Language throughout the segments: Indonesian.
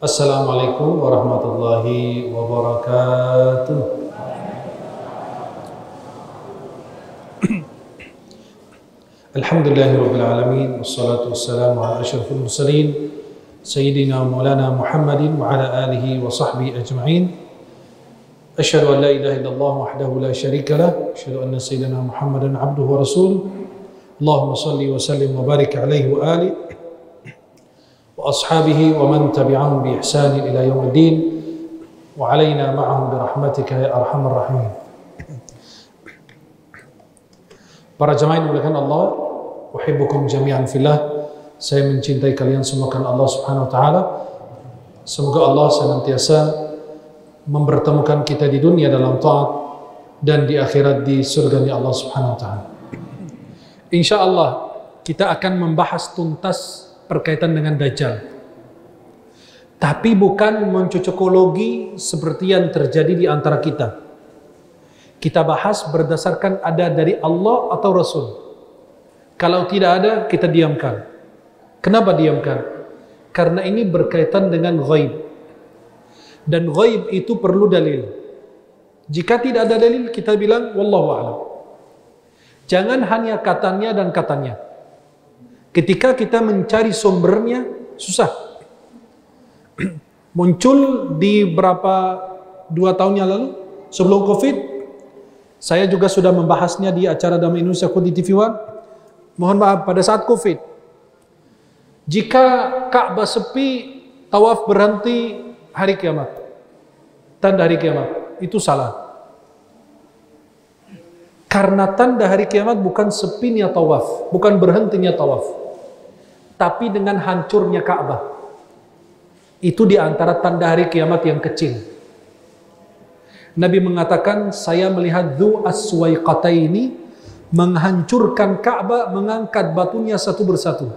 Assalamualaikum warahmatullahi wabarakatuh. Alhamdulillahirabbil alamin wassalatu wassalamu ala asyrafil mursalin sayyidina maulana Muhammadin wa ala alihi wa sahbihi ajma'in. Asyhadu an la ilaha illallah wahdahu la syarika lah, asyhadu anna sayyidina Muhammadan abduhu wa rasuluh. Allahumma shalli wa sallim wa barik alaihi wa alihi wa ashabihi wa man tabi'ahum bi ihsanin ila yaumiddin wa alaina ma'ahum bi rahmatika ya arhamar rahimin. Para jamaah yang dimuliakan Allah, uhibbukum jami'an fillah. Saya mencintai kalian semua karena Allah Subhanahu wa taala. Semoga Allah senantiasa mempertemukan kita di dunia dalam taat dan di akhirat di surganya Allah Subhanahu wa taala. Insyaallah kita akan membahas tuntas berkaitan dengan Dajjal. Tapi bukan mencocokologi seperti yang terjadi di antara kita. Kita bahas berdasarkan ada dari Allah atau Rasul. Kalau tidak ada, kita diamkan. Kenapa diamkan? Karena ini berkaitan dengan ghaib. Dan ghaib itu perlu dalil. Jika tidak ada dalil, kita bilang wallahu a'lam. Jangan hanya katanya dan katanya. Ketika kita mencari sumbernya, susah. Muncul di berapa 2 tahun yang lalu, sebelum Covid, saya juga sudah membahasnya di acara Damai Indonesia di TV One. Mohon maaf, pada saat Covid, jika Ka'bah sepi, tawaf berhenti hari kiamat, tanda hari kiamat, itu salah. Karena tanda hari kiamat bukan sepinya tawaf, bukan berhentinya tawaf, tapi dengan hancurnya Ka'bah. Itu di antara tanda hari kiamat yang kecil. Nabi mengatakan, saya melihat Dzu As-Suwaiqataini menghancurkan Ka'bah, mengangkat batunya satu persatu.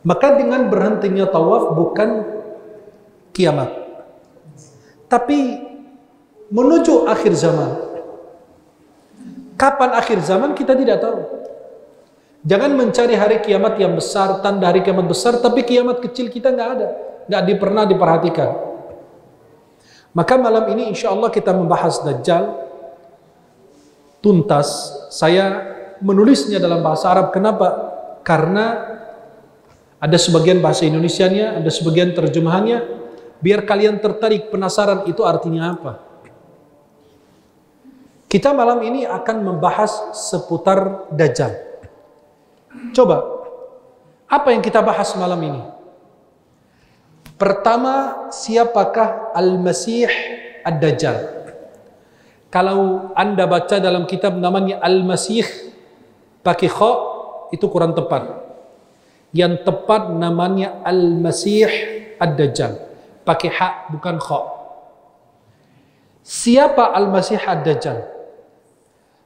Maka dengan berhentinya tawaf bukan kiamat, tapi menuju akhir zaman. Kapan akhir zaman kita tidak tahu. Jangan mencari hari kiamat yang besar, tanda hari kiamat besar, tapi kiamat kecil kita nggak ada, nggak pernah diperhatikan. Maka malam ini insya Allah kita membahas Dajjal tuntas. Saya menulisnya dalam bahasa Arab. Kenapa? Karena ada sebagian bahasa Indonesianya, ada sebagian terjemahannya. Biar kalian tertarik, penasaran itu artinya apa. Kita malam ini akan membahas seputar Dajjal. Coba, apa yang kita bahas malam ini? Pertama, siapakah Al-Masih Ad-Dajjal? Kalau Anda baca dalam kitab namanya Al-Masih pakai kha, itu kurang tepat. Yang tepat namanya Al-Masih Ad-Dajjal, pakai ha bukan kha. Siapa Al-Masih Ad-Dajjal?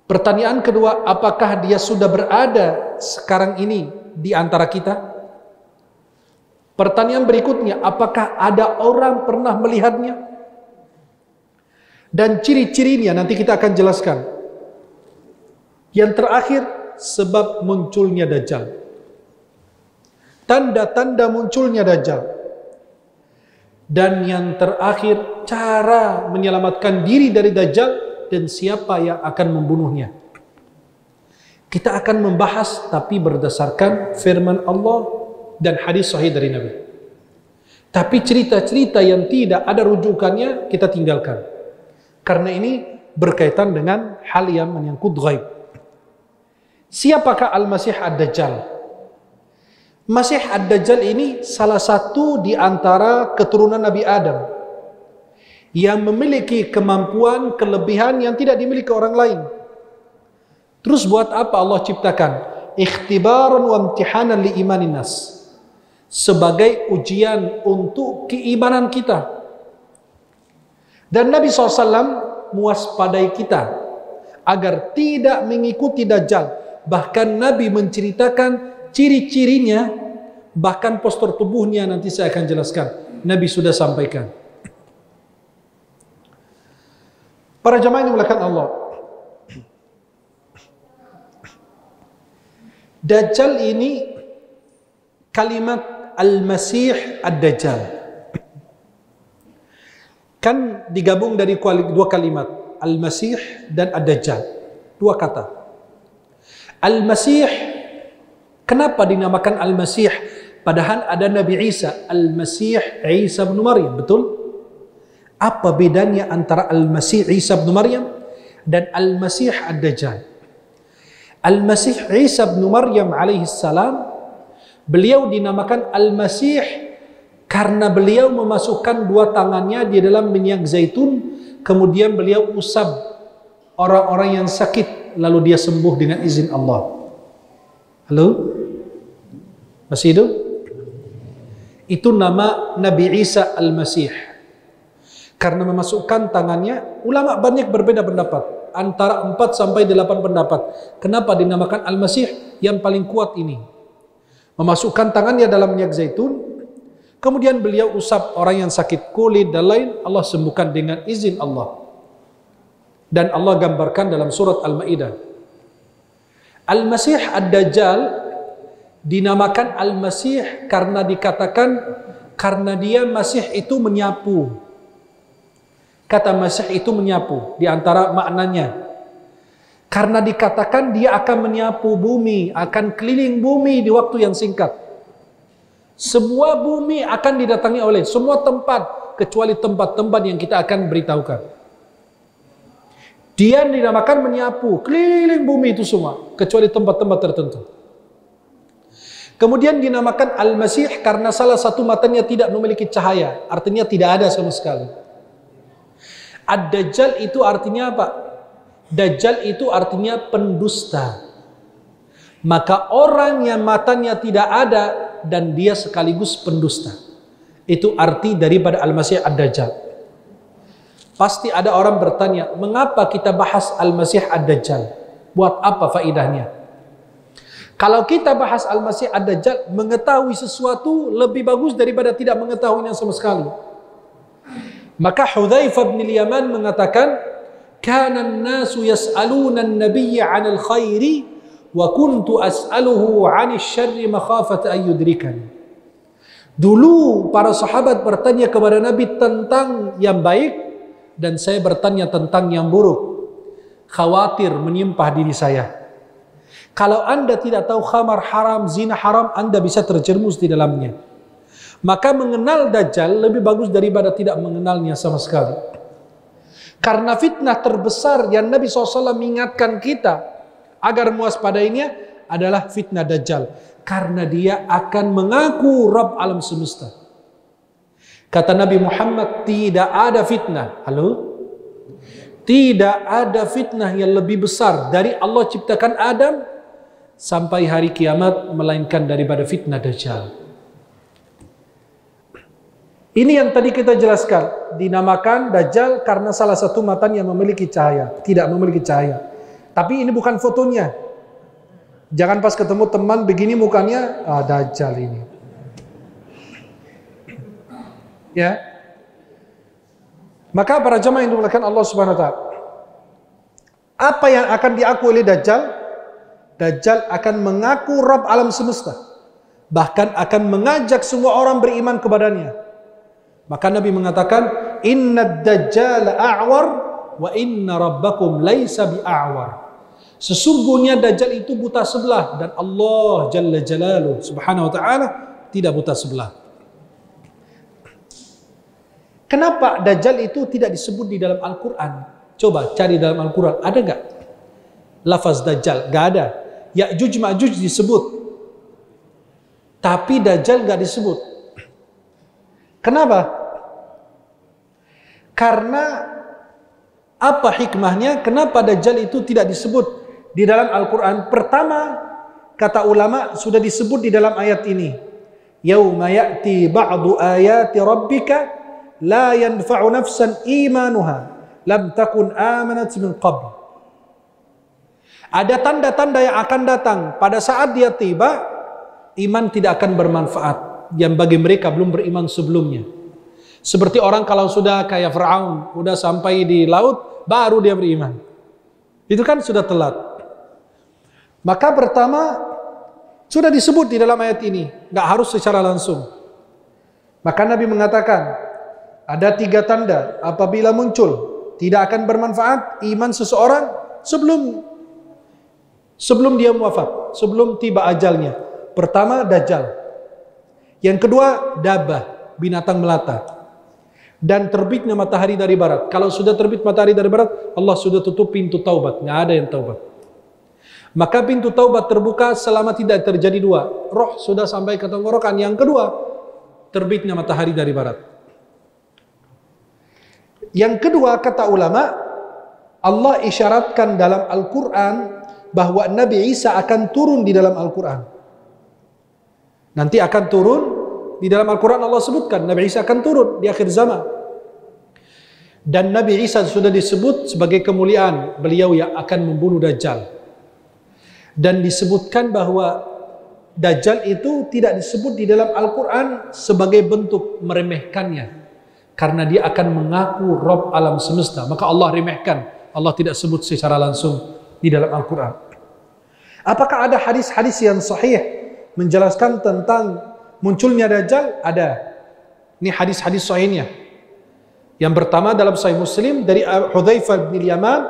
Pertanyaan kedua, apakah dia sudah berada sekarang ini di antara kita? Pertanyaan berikutnya, apakah ada orang pernah melihatnya? Dan ciri-cirinya nanti kita akan jelaskan. Yang terakhir, sebab munculnya Dajjal. Tanda-tanda munculnya Dajjal. Dan yang terakhir, cara menyelamatkan diri dari Dajjal dan siapa yang akan membunuhnya. Kita akan membahas tapi berdasarkan firman Allah dan hadis sahih dari Nabi. Tapi cerita-cerita yang tidak ada rujukannya kita tinggalkan. Karena ini berkaitan dengan hal yang menyangkut ghaib. Siapakah Al-Masih Ad-Dajjal? Masih Ad-Dajjal ini salah satu di antara keturunan Nabi Adam yang memiliki kemampuan, kelebihan yang tidak dimiliki orang lain. Terus buat apa Allah ciptakan? Ikhtibaran wa imtihanan li imanin nas. Sebagai ujian untuk keimanan kita. Dan Nabi SAW mewaspadai kita agar tidak mengikuti Dajjal. Bahkan Nabi menceritakan ciri-cirinya, bahkan postur tubuhnya nanti saya akan jelaskan. Nabi sudah sampaikan. Para jamaah yang dimuliakan Allah, Dajjal ini kalimat Al-Masih Ad-Dajjal. Kan digabung dari dua kalimat, Al-Masih dan Ad-Dajjal. Dua kata. Al-Masih, kenapa dinamakan Al-Masih? Padahal ada Nabi Isa, Al-Masih Isa bin Maryam, betul? Apa bedanya antara Al-Masih Isa bin Maryam dan Al-Masih Ad-Dajjal? Al-Masih Isa bin Maryam alaihissalam, beliau dinamakan Al-Masih karena beliau memasukkan dua tangannya di dalam minyak zaitun, kemudian beliau usap orang-orang yang sakit, lalu dia sembuh dengan izin Allah. Halo? Masih hidup? Itu nama Nabi Isa Al-Masih. Karena memasukkan tangannya, ulama banyak berbeda pendapat, antara 4 sampai 8 pendapat. Kenapa dinamakan Al-Masih? Yang paling kuat ini, memasukkan tangannya dalam minyak zaitun, kemudian beliau usap orang yang sakit kulit dan lain, Allah sembuhkan dengan izin Allah. Dan Allah gambarkan dalam surat Al-Maidah. Al-Masih Ad-Dajjal dinamakan Al-Masih karena dikatakan, karena dia Masih itu menyapu. Kata Masih itu menyapu, di antara maknanya. Karena dikatakan dia akan menyapu bumi, akan keliling bumi di waktu yang singkat. Semua bumi akan didatangi oleh semua tempat, kecuali tempat-tempat yang kita akan beritahukan. Dia dinamakan menyapu, keliling bumi itu semua, kecuali tempat-tempat tertentu. Kemudian dinamakan Al-Masih karena salah satu matanya tidak memiliki cahaya, artinya tidak ada sama sekali. Ad-Dajjal itu artinya apa? Dajjal itu artinya pendusta. Maka orang yang matanya tidak ada dan dia sekaligus pendusta. Itu arti daripada Al-Masih Ad-Dajjal. Pasti ada orang bertanya, mengapa kita bahas Al-Masih Ad-Dajjal? Buat apa faidahnya? Kalau kita bahas Al-Masih Ad-Dajjal, mengetahui sesuatu lebih bagus daripada tidak mengetahuinya sama sekali. Maka Hudzaifah bin Yaman mengatakan, "Kana an-nasu yas'aluna an-nabiyya 'anil khairi wa kuntu as'aluhu 'anil syarri makhafata an yudrikani." Dulu para sahabat bertanya kepada Nabi tentang yang baik dan saya bertanya tentang yang buruk, khawatir menyimpah diri saya. Kalau Anda tidak tahu khamar haram, zina haram, Anda bisa terjerumus di dalamnya. Maka mengenal Dajjal lebih bagus daripada tidak mengenalnya sama sekali. Karena fitnah terbesar yang Nabi SAW mengingatkan kita agar mewaspadainya adalah fitnah Dajjal. Karena dia akan mengaku Rabb alam semesta. Kata Nabi Muhammad, tidak ada fitnah. Halo? Tidak ada fitnah yang lebih besar dari Allah ciptakan Adam sampai hari kiamat melainkan daripada fitnah Dajjal. Ini yang tadi kita jelaskan, dinamakan Dajjal karena salah satu matanya memiliki cahaya, tidak memiliki cahaya. Tapi ini bukan fotonya. Jangan pas ketemu teman begini mukanya, Dajjal ini. Ya. Maka para jemaah yang dimuliakan Allah Subhanahu wa taala, apa yang akan diakui oleh Dajjal? Dajjal akan mengaku Rabb alam semesta. Bahkan akan mengajak semua orang beriman kepadanya. Maka Nabi mengatakan, "Inna Dajjal a'war wa inna rabbakum laisa bi'a'war." Sesungguhnya Dajjal itu buta sebelah dan Allah Jalla Jalaluhu Subhanahu wa taala tidak buta sebelah. Kenapa Dajjal itu tidak disebut di dalam Al-Qur'an? Coba cari dalam Al-Qur'an, ada enggak lafaz Dajjal? Enggak ada. Ya'juj Ma'juj disebut. Tapi Dajjal enggak disebut. Kenapa? Karena apa hikmahnya? Kenapa Dajjal itu tidak disebut di dalam Al-Quran? Pertama, kata ulama sudah disebut di dalam ayat ini. Yauma ya'ti ba'du ayati rabbika la yanfa'u nafsan imanuha lam takun amanat min qabl. Ada tanda-tanda yang akan datang pada saat dia tiba, iman tidak akan bermanfaat yang bagi mereka belum beriman sebelumnya. Seperti orang kalau sudah kayak Fir'aun, udah sampai di laut, baru dia beriman. Itu kan sudah telat. Maka pertama, Sudah disebut di dalam ayat ini, nggak harus secara langsung. Maka Nabi mengatakan, ada 3 tanda apabila muncul, tidak akan bermanfaat iman seseorang sebelum dia wafat, sebelum tiba ajalnya. Pertama, Dajjal. Yang kedua, Dabah, binatang melata. Dan terbitnya matahari dari barat. Kalau sudah terbit matahari dari barat, Allah sudah tutup pintu taubat, nggak ada yang taubat. Maka pintu taubat terbuka selama tidak terjadi 2. Roh sudah sampai ke tenggorokan. Yang kedua, terbitnya matahari dari barat. Yang kedua, kata ulama, Allah isyaratkan dalam Al-Quran bahwa Nabi Isa akan turun di dalam Al-Quran. Nanti akan turun di dalam Al-Quran. Allah sebutkan Nabi Isa akan turun di akhir zaman. Dan Nabi Isa sudah disebut sebagai kemuliaan beliau yang akan membunuh Dajjal. Dan disebutkan bahwa Dajjal itu tidak disebut di dalam Al-Quran sebagai bentuk meremehkannya. Karena dia akan mengaku Rabb alam semesta. Maka Allah remehkan. Allah tidak sebut secara langsung di dalam Al-Quran. Apakah ada hadis-hadis yang sahih menjelaskan tentang munculnya Dajjal? Ada. Ini hadis-hadis sahihnya. Yang pertama dalam Sahih Muslim dari Hudzaifah bin Yaman,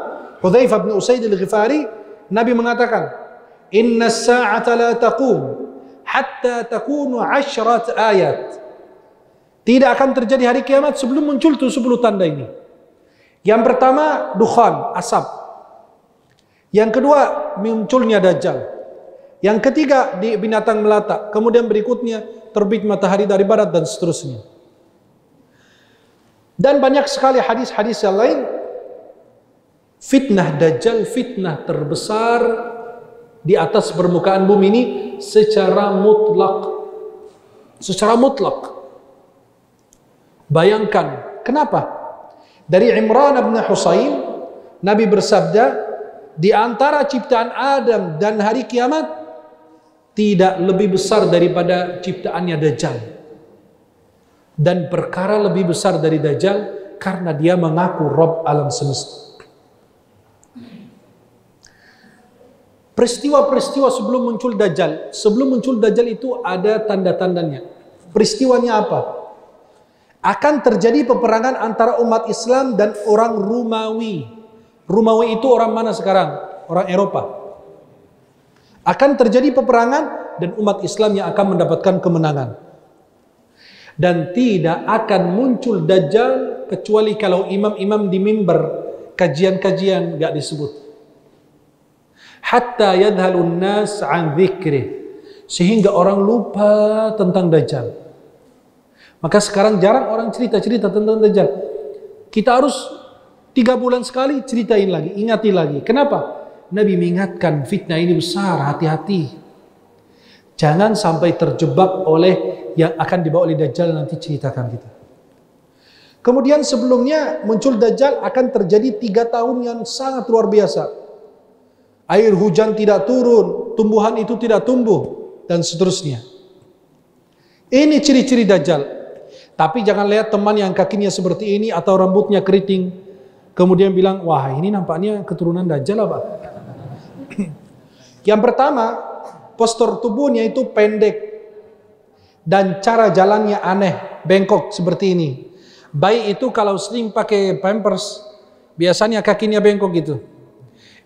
Hudzaifah bin Usaid al-Ghifari, Nabi mengatakan, Inna as-sa'ata la taqum hatta takunu 10 ayat. Tidak akan terjadi hari kiamat sebelum muncul 10 tanda ini. Yang pertama, dukhan, asap. Yang kedua, munculnya Dajjal. Yang ketiga, di binatang melata. Kemudian berikutnya, terbit matahari dari barat dan seterusnya. Dan banyak sekali hadis-hadis yang lain. Fitnah Dajjal, fitnah terbesar di atas permukaan bumi ini secara mutlak. Secara mutlak. Bayangkan, kenapa? Dari Imran bin Husain, Nabi bersabda, di antara ciptaan Adam dan hari kiamat, tidak lebih besar daripada ciptaannya Dajjal. Dan perkara lebih besar dari Dajjal, karena dia mengaku Rabb alam semesta. Peristiwa-peristiwa sebelum muncul Dajjal, itu ada tanda-tandanya. Peristiwanya apa? Akan terjadi peperangan antara umat Islam dan orang Romawi. Romawi itu orang mana sekarang? Orang Eropa. Akan terjadi peperangan dan umat Islam yang akan mendapatkan kemenangan. Dan tidak akan muncul Dajjal kecuali kalau imam-imam di mimbar kajian-kajian gak disebut. Hatta yadhalun nas an dzikrih, sehingga orang lupa tentang Dajjal. Maka sekarang jarang orang cerita-cerita tentang Dajjal. Kita harus 3 bulan sekali ceritain lagi, ingatin lagi. Kenapa? Nabi mengingatkan fitnah ini besar, hati-hati. Jangan sampai terjebak oleh yang akan dibawa oleh Dajjal, nanti ceritakan kita. Kemudian sebelumnya muncul Dajjal akan terjadi 3 tahun yang sangat luar biasa. Air hujan tidak turun, tumbuhan itu tidak tumbuh, dan seterusnya. Ini ciri-ciri Dajjal. Tapi jangan lihat teman yang kakinya seperti ini atau rambutnya keriting, kemudian bilang, wah ini nampaknya keturunan Dajjal apa? Yang pertama, postur tubuhnya itu pendek dan cara jalannya aneh, bengkok seperti ini. Bayi itu kalau sering pakai pampers, biasanya kakinya bengkok gitu.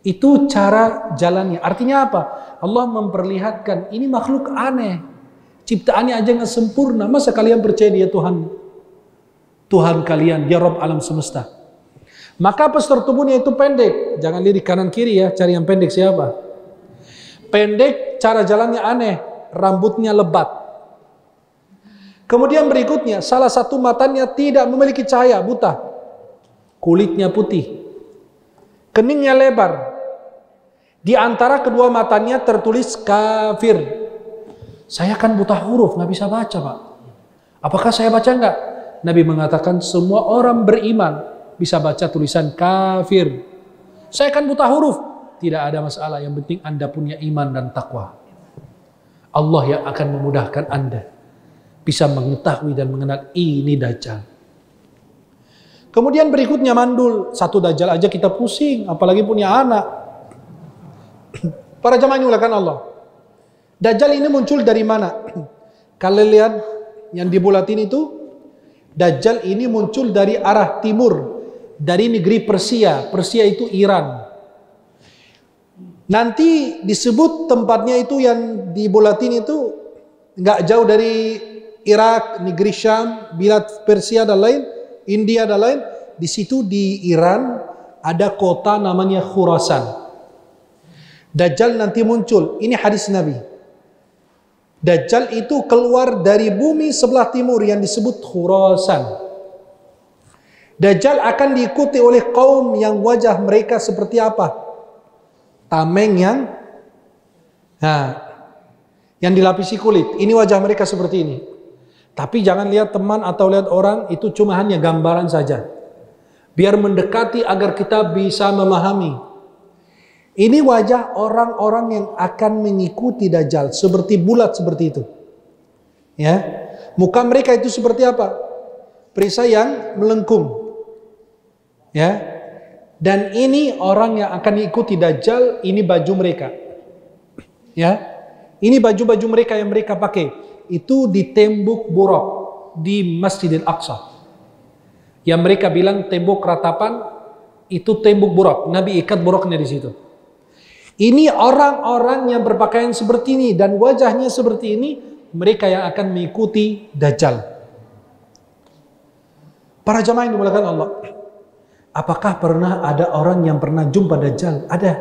Itu cara jalannya. Artinya apa? Allah memperlihatkan ini makhluk aneh. Ciptaannya aja nggak sempurna. Masa kalian percaya dia Tuhan? Tuhan kalian, dia Rabb alam semesta. Maka postur tubuhnya itu pendek. Jangan lirik kanan kiri ya, cari yang pendek siapa? Pendek, cara jalannya aneh, rambutnya lebat. Kemudian berikutnya, salah satu matanya tidak memiliki cahaya, buta. Kulitnya putih. Keningnya lebar. Di antara kedua matanya tertulis kafir. Saya kan buta huruf, nggak bisa baca, Pak. Apakah saya baca nggak? Nabi mengatakan semua orang beriman bisa baca tulisan kafir. Saya kan buta huruf. Tidak ada masalah, yang penting Anda punya iman dan takwa. Allah yang akan memudahkan Anda bisa mengetahui dan mengenal ini Dajjal. Kemudian berikutnya mandul. Satu Dajjal aja kita pusing, apalagi punya anak. Para jamaah yang dimuliakan Allah. Dajjal ini muncul dari mana? Kalian lihat yang dibulatin itu, Dajjal ini muncul dari arah timur, dari negeri Persia. Persia itu Iran. Nanti disebut tempatnya itu yang dibulatin itu nggak jauh dari Irak, negeri Syam, Bilad Persia dan lain, India dan lain. Di situ di Iran ada kota namanya Khurasan. Dajjal nanti muncul. Ini hadis Nabi. Dajjal itu keluar dari bumi sebelah timur yang disebut Khurasan. Dajjal akan diikuti oleh kaum yang wajah mereka seperti apa? Tameng yang dilapisi kulit. Ini wajah mereka seperti ini. Tapi jangan lihat teman atau lihat orang, itu cuma hanya gambaran saja. Biar mendekati agar kita bisa memahami. Ini wajah orang-orang yang akan mengikuti Dajjal, seperti bulat seperti itu. Ya, muka mereka itu seperti apa? Perisai yang melengkung. Ya, dan ini orang yang akan mengikuti Dajjal. Ini baju mereka. Ya, ini baju-baju mereka yang mereka pakai. Itu di tembok Buraq di Masjidil Aqsa. Yang mereka bilang tembok ratapan itu tembok Buraq. Nabi ikat Buraqnya di situ. Ini orang-orang yang berpakaian seperti ini dan wajahnya seperti ini, mereka yang akan mengikuti Dajjal. Para jamaah yang dimuliakan Allah, apakah pernah ada orang yang pernah jumpa Dajjal? Ada.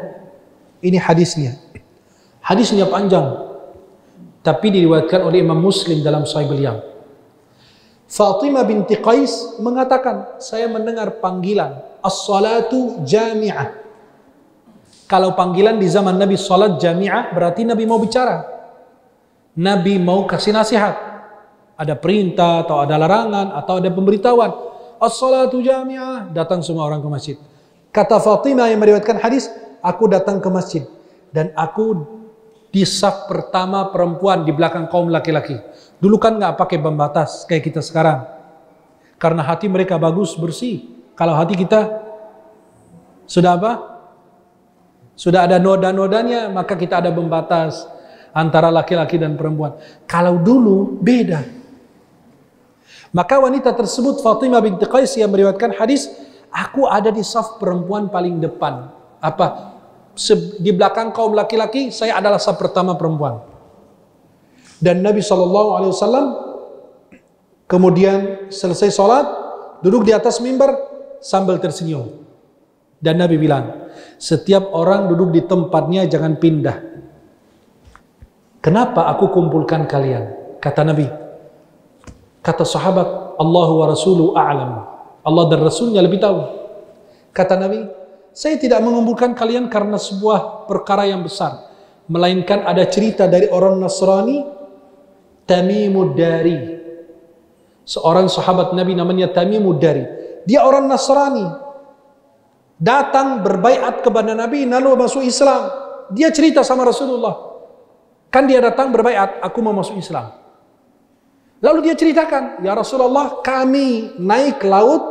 Ini hadisnya. Hadisnya panjang, tapi diriwayatkan oleh Imam Muslim dalam Sahih beliau. Fatimah binti Qais mengatakan, saya mendengar panggilan as-salatu jami'ah. Kalau panggilan di zaman Nabi salat jami'ah, berarti Nabi mau bicara. Nabi mau kasih nasihat. Ada perintah, atau ada larangan, atau ada pemberitahuan. As-salatu jami'ah, datang semua orang ke masjid. Kata Fatimah yang meriwayatkan hadis, aku datang ke masjid. Dan aku di saf pertama perempuan di belakang kaum laki-laki. Dulu kan nggak pakai pembatas kayak kita sekarang. Karena hati mereka bagus, bersih. Kalau hati kita sudah apa? Sudah ada noda-nodanya, maka kita ada pembatas antara laki-laki dan perempuan. Kalau dulu beda. Maka wanita tersebut, Fatimah binti Qais yang meriwayatkan hadis, aku ada di saf perempuan paling depan. Apa? Di belakang kaum laki-laki, saya adalah saf pertama perempuan. Dan Nabi SAW kemudian selesai sholat, duduk di atas mimbar sambil tersenyum. Dan Nabi bilang, setiap orang duduk di tempatnya, jangan pindah. Kenapa aku kumpulkan kalian? Kata Nabi. Kata sahabat, Allahu wa rasuluhu a'lam. Allah dan Rasulnya lebih tahu. Kata Nabi, saya tidak mengumpulkan kalian karena sebuah perkara yang besar. Melainkan ada cerita dari orang Nasrani, Tamimud Dari. Seorang sahabat Nabi namanya Tamimud Dari. Dia orang Nasrani. Datang berbaiat kepada Nabi, lalu masuk Islam. Dia cerita sama Rasulullah. Kan dia datang berbaiat, aku mau masuk Islam. Lalu dia ceritakan, ya Rasulullah, kami naik laut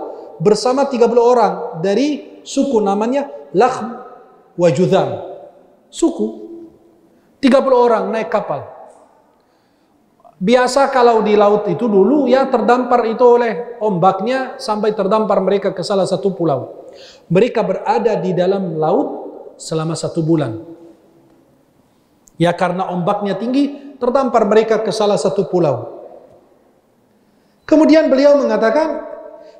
bersama 30 orang dari suku namanya Lakhm wa Judham. Suku 30 orang naik kapal. Biasa kalau di laut itu dulu ya terdampar itu oleh ombaknya sampai terdampar mereka ke salah satu pulau. Mereka berada di dalam laut selama 1 bulan. Ya karena ombaknya tinggi, terdampar mereka ke salah satu pulau. Kemudian beliau mengatakan,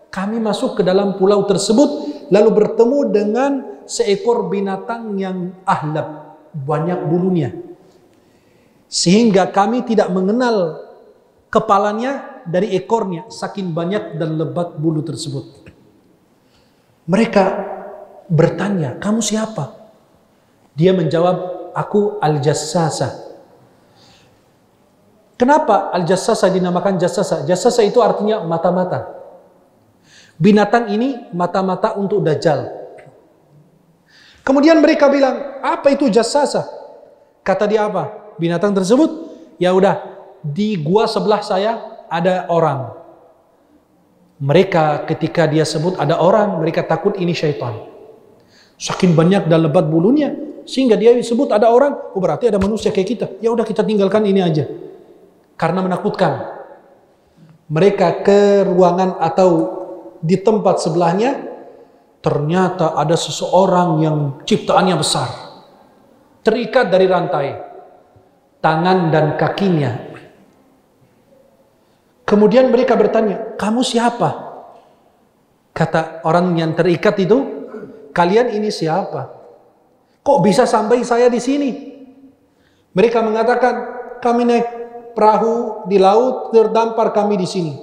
kami masuk ke dalam pulau tersebut, lalu bertemu dengan seekor binatang yang ahlab, banyak bulunya. Sehingga kami tidak mengenal kepalanya dari ekornya, saking banyak dan lebat bulu tersebut. Mereka bertanya, kamu siapa? Dia menjawab, aku Al-Jassasa. Kenapa Al-Jassasa dinamakan Jassasa? Jassasa itu artinya mata-mata. Binatang ini mata-mata untuk Dajjal. Kemudian mereka bilang, apa itu Jassasa? Kata dia apa? Binatang tersebut, ya udah, di gua sebelah saya ada orang. Mereka ketika dia sebut ada orang, mereka takut ini syaitan. Saking banyak dan lebat bulunya, Sehingga dia disebut ada orang, oh berarti ada manusia kayak kita. Ya udah kita tinggalkan ini aja. Karena menakutkan. Mereka ke ruangan atau di tempat sebelahnya, ternyata ada seseorang yang ciptaannya besar. Terikat dari rantai. Tangan dan kakinya. Kemudian mereka bertanya, kamu siapa? Kata orang yang terikat itu, kalian ini siapa? Kok bisa sampai saya di sini? Mereka mengatakan, kami naik perahu di laut, terdampar kami di sini.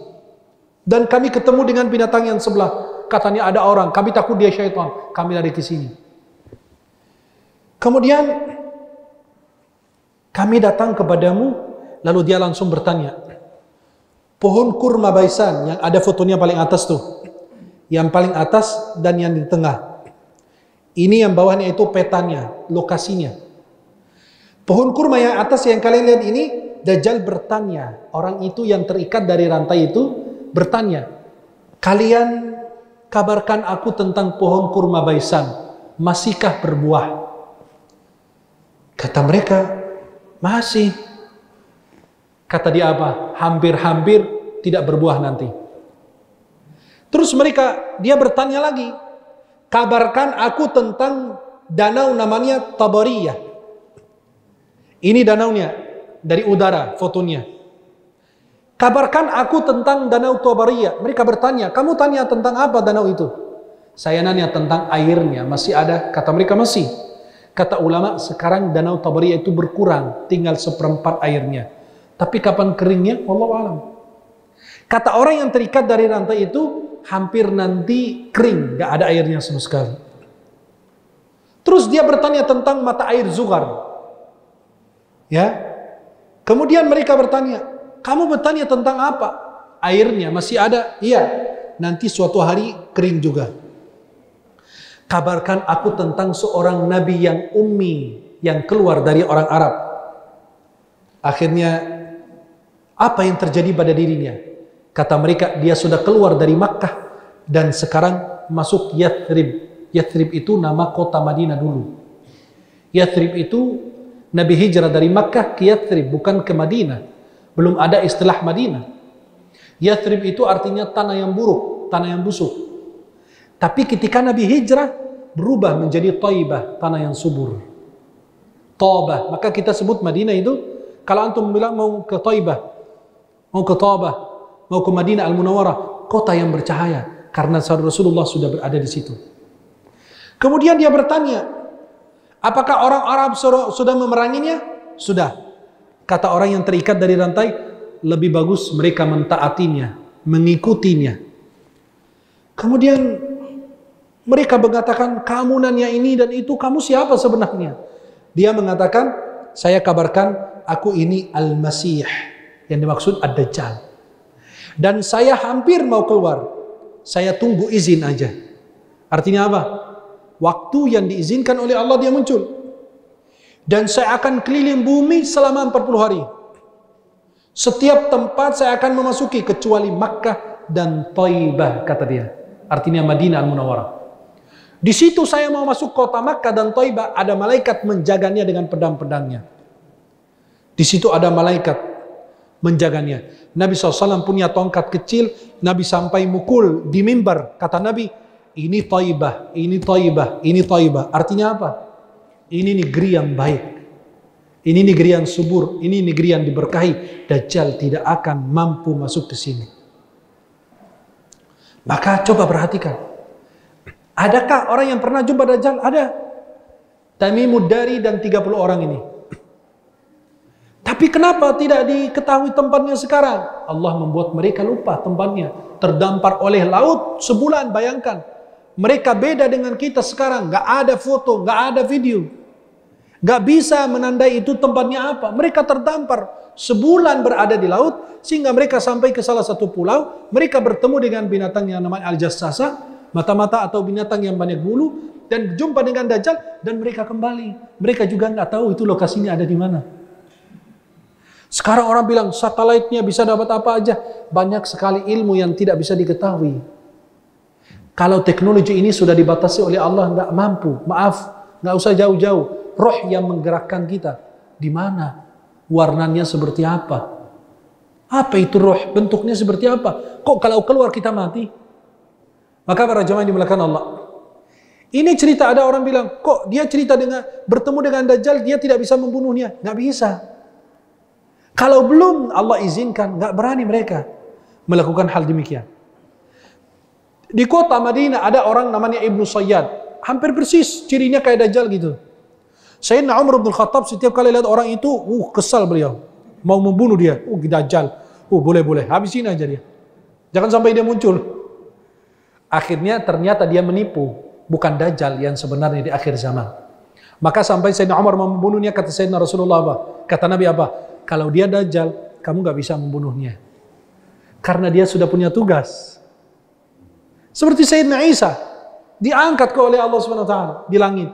Dan kami ketemu dengan binatang yang sebelah. Katanya ada orang, kami takut dia syaitan. Kami lari ke sini. Kemudian, kami datang kepadamu, lalu dia langsung bertanya, pohon kurma baisan, yang ada fotonya paling atas tuh. Yang paling atas dan yang di tengah. Ini yang bawahnya itu petanya, lokasinya. Pohon kurma yang atas yang kalian lihat ini, Dajjal bertanya. Orang itu yang terikat dari rantai itu bertanya, kalian kabarkan aku tentang pohon kurma baisan, masihkah berbuah? Kata mereka, masih. Kata dia apa? Hampir-hampir tidak berbuah nanti. Terus dia bertanya lagi, kabarkan aku tentang danau namanya Tabariyah. Ini danaunya, dari udara fotonya. Kabarkan aku tentang danau Tabariyah. Mereka bertanya, kamu tanya tentang apa danau itu? Saya nanya tentang airnya, masih ada? Kata mereka masih. Kata ulama, sekarang danau Tabariyah itu berkurang, tinggal 1/4 airnya. Tapi kapan keringnya? Wallahu a'lam. Kata orang yang terikat dari rantai itu, hampir nanti kering, gak ada airnya sama sekali. Terus dia bertanya tentang mata air Zuhar. Ya. Kemudian mereka bertanya, kamu bertanya tentang apa? Airnya masih ada? Iya. Nanti suatu hari kering juga. Kabarkan aku tentang seorang nabi yang ummi, yang keluar dari orang Arab. Akhirnya, apa yang terjadi pada dirinya? Kata mereka, dia sudah keluar dari Makkah dan sekarang masuk Yathrib. Yathrib itu nama kota Madinah dulu. Yathrib itu Nabi hijrah dari Makkah ke Yathrib, bukan ke Madinah. Belum ada istilah Madinah. Yathrib itu artinya tanah yang buruk, tanah yang busuk. Tapi ketika Nabi hijrah, berubah menjadi Thaibah, tanah yang subur. Thabah, maka kita sebut Madinah itu, kalau antum bilang mau ke Thaibah, mau ke Thabah, mau ke Madinah Al-Munawwarah, kota yang bercahaya, karena Rasulullah sudah berada di situ. Kemudian dia bertanya, apakah orang Arab sudah memeranginya? Sudah. Kata orang yang terikat dari rantai, lebih bagus mereka mentaatinya, mengikutinya. Kemudian mereka mengatakan, kamu nanya ini dan itu, kamu siapa sebenarnya? Dia mengatakan, saya kabarkan, aku ini Al-Masih, yang dimaksud Ad-Dajjal. Dan saya hampir mau keluar. Saya tunggu izin aja. Artinya apa? Waktu yang diizinkan oleh Allah dia muncul. Dan saya akan keliling bumi selama 40 hari. Setiap tempat saya akan memasuki kecuali Makkah dan Thaibah, kata dia. Artinya Madinah Al-Munawwarah. Di situ saya mau masuk kota Makkah dan Thaibah, ada malaikat menjaganya dengan pedang-pedangnya. Di situ ada malaikat menjaganya. Nabi SAW punya tongkat kecil, Nabi sampai mukul di mimbar. Kata Nabi, ini Thaibah, ini Thaibah, ini Thaibah. Artinya apa? Ini negeri yang baik. Ini negeri yang subur, ini negeri yang diberkahi. Dajjal tidak akan mampu masuk ke sini. Maka coba perhatikan. Adakah orang yang pernah jumpa Dajjal? Ada. Tamimud Dari dan 30 orang ini. Tapi kenapa tidak diketahui tempatnya sekarang? Allah membuat mereka lupa tempatnya. Terdampar oleh laut sebulan, bayangkan. Mereka beda dengan kita sekarang. Gak ada foto, gak ada video. Gak bisa menandai itu tempatnya apa. Mereka terdampar sebulan berada di laut, sehingga mereka sampai ke salah satu pulau. Mereka bertemu dengan binatang yang namanya Al-Jassasa, mata-mata atau binatang yang banyak bulu, dan jumpa dengan Dajjal, dan mereka kembali. Mereka juga nggak tahu itu lokasinya ada di mana. Sekarang orang bilang satelitnya bisa dapat apa aja. Banyak sekali ilmu yang tidak bisa diketahui. Kalau teknologi ini sudah dibatasi oleh Allah, nggak mampu. Maaf, nggak usah jauh-jauh. roh yang menggerakkan kita. Di mana? Warnanya seperti apa? Apa itu roh? Bentuknya seperti apa? Kok kalau keluar kita mati? Maka para jamaah yang dimuliakan Allah, ini cerita ada orang bilang, kok dia cerita dengan bertemu dengan Dajjal, dia tidak bisa membunuhnya? Nggak bisa. Kalau belum Allah izinkan, nggak berani mereka melakukan hal demikian. Di kota Madinah ada orang namanya Ibnu Sayyad, hampir persis cirinya kayak Dajjal gitu. Sayyidina Umar bin Khattab setiap kali lihat orang itu, kesal beliau, mau membunuh dia. Dajjal, boleh, habisin aja dia, jangan sampai dia muncul. Akhirnya ternyata dia menipu, bukan Dajjal yang sebenarnya di akhir zaman. Maka sampai Sayyidina Umar mau membunuhnya, kata Sayyidina Rasulullah apa? Kata Nabi apa? Kalau dia Dajjal, kamu nggak bisa membunuhnya, karena dia sudah punya tugas. Seperti Sayyidina Isa, diangkat oleh Allah SWT di langit.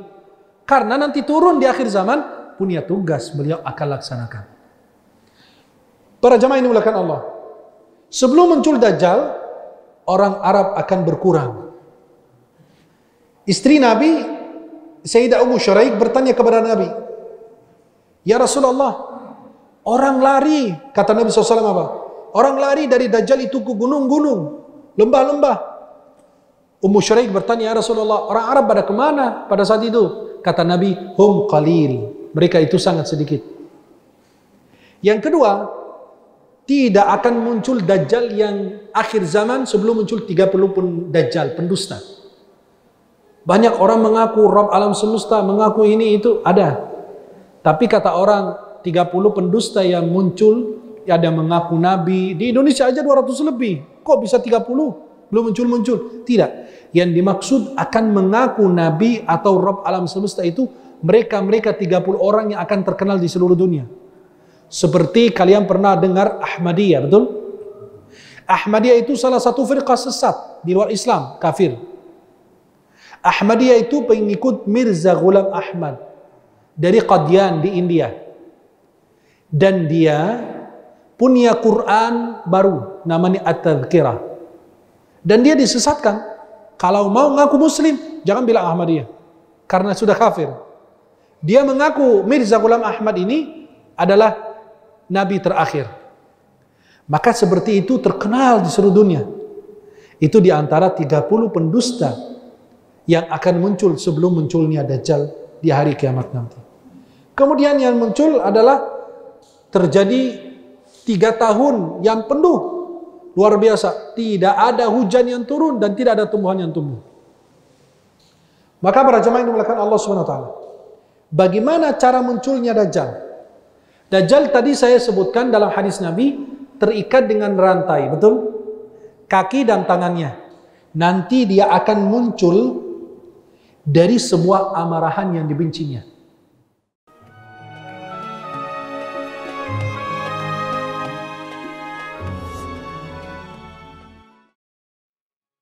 Karena nanti turun di akhir zaman, punya tugas beliau akan laksanakan. Para jamaah ini dimuliakan Allah, sebelum muncul Dajjal, orang Arab akan berkurang. Istri Nabi, Sayyidah Ummu Syuraik bertanya kepada Nabi, ya Rasulullah, orang lari, kata Nabi SAW apa? Orang lari dari Dajjal itu ke gunung-gunung, lembah-lembah. Ummu Syuraik bertanya, ya Rasulullah, orang Arab pada kemana pada saat itu? Kata Nabi, hum qalil, mereka itu sangat sedikit. Yang kedua, tidak akan muncul Dajjal yang akhir zaman sebelum muncul 30 Dajjal, pendusta. Banyak orang mengaku Rabb alam semesta, mengaku ini itu, ada. Tapi kata orang, 30 pendusta yang muncul, ada mengaku Nabi, di Indonesia aja 200 lebih. Kok bisa 30? Belum muncul-muncul. Tidak. Yang dimaksud akan mengaku Nabi atau Rabb alam semesta itu, mereka 30 orang yang akan terkenal di seluruh dunia. Seperti kalian pernah dengar Ahmadiyah, betul? Ahmadiyah itu salah satu firqah sesat di luar Islam, kafir. Ahmadiyah itu pengikut Mirza Ghulam Ahmad dari Qadian di India. Dan dia punya Quran baru, namanya At-Tadhkirah. Dan dia disesatkan. Kalau mau ngaku Muslim, jangan bilang Ahmadiyah, karena sudah kafir. Dia mengaku Mirza Ghulam Ahmad ini adalah Nabi terakhir. Maka seperti itu terkenal di seluruh dunia. Itu diantara 30 pendusta yang akan muncul sebelum munculnya Dajjal di hari kiamat nanti. Kemudian yang muncul adalah terjadi 3 tahun yang penuh, luar biasa. Tidak ada hujan yang turun dan tidak ada tumbuhan yang tumbuh. Maka para jemaah yang dimuliakan Allah SWT, bagaimana cara munculnya Dajjal? Dajjal tadi saya sebutkan dalam hadis Nabi, terikat dengan rantai, betul? Kaki dan tangannya. Nanti dia akan muncul dari semua amarahan yang dibencinya.